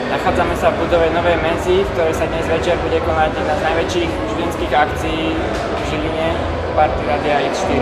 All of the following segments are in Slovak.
Nachádzame sa v budove Novej Menzy, v ktorej sa dnes večer bude konať jedna z najväčších študentských akcií v Žiline, Party Rádia X4.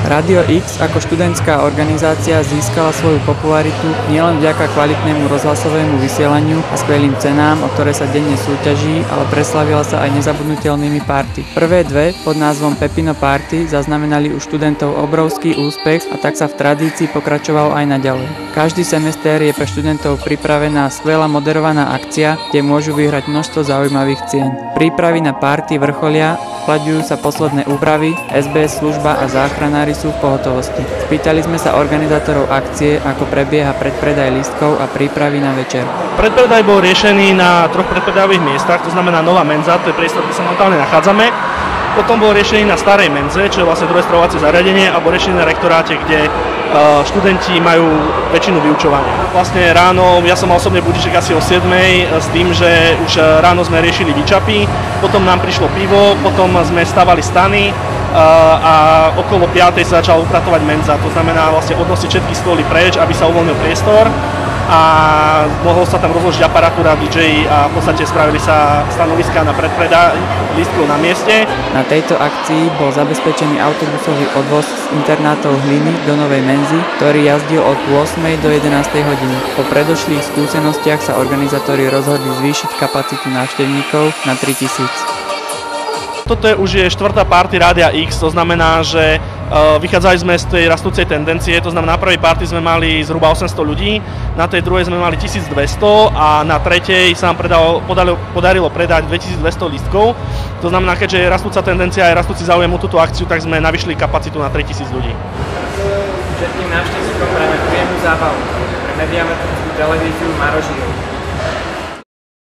Radio X ako študentská organizácia získala svoju popularitu nielen vďaka kvalitnému rozhlasovému vysielaniu a skvelým cenám, o ktoré sa denne súťaží, ale preslavila sa aj nezabudnutelnými party. Prvé dve pod názvom Pepino Party zaznamenali u študentov obrovský úspech a tak sa v tradícii pokračoval aj naďalej. Každý semester je pre študentov pripravená skvelá moderovaná akcia, kde môžu vyhrať množstvo zaujímavých cien. Prípravy na party vrcholia, slaďujú sa posledné úpravy, SBS služba a záchranári sú v pohotovosti. Spýtali sme sa organizátorov akcie, ako prebieha predpredaj lístkov a prípravy na večer. Predpredaj bol riešený na 3 predpredajových miestach, to znamená Nová Menza, to je priestor, kde sa momentálne nachádzame. Potom bol riešený na Starej Menze, čo je vlastne druhé stravovacie zariadenie, a bol riešený na rektoráte, kde študenti majú väčšinu vyučovania. Vlastne ráno, ja som mal osobne budíček asi o 7 s tým, že už ráno sme riešili výčapy, potom nám prišlo pivo, potom sme stavali stany a okolo 5 sa začala upratovať menza, to znamená vlastne odnosiť všetky stoly preč, aby sa uvoľnil priestor a mohol sa tam rozložiť aparatúra, DJ a v podstate spravili sa stanoviská na predpredaj lístkov na mieste. Na tejto akcii bol zabezpečený autobusový odvoz z internátov Hliny do Novej Menzy, ktorý jazdil od 8. do 11. hodiny. Po predošlých skúsenostiach sa organizátori rozhodli zvýšiť kapacitu návštevníkov na 3000. Toto už je 4. party Rádia X, to znamená, že vychádzali sme z tej rastúcej tendencie, to znamená, na prvej party sme mali zhruba 800 ľudí, na tej druhej sme mali 1200 a na tretej sa nám podarilo predať 2200 lístkov. To znamená, keďže je rastúca tendencia a je rastúci záujem o túto akciu, tak sme navyšli kapacitu na 3000 ľudí. Všetkým návštevníkom prajeme príjemnú zábavu. Pre mediametrickú televíziu Marožinu.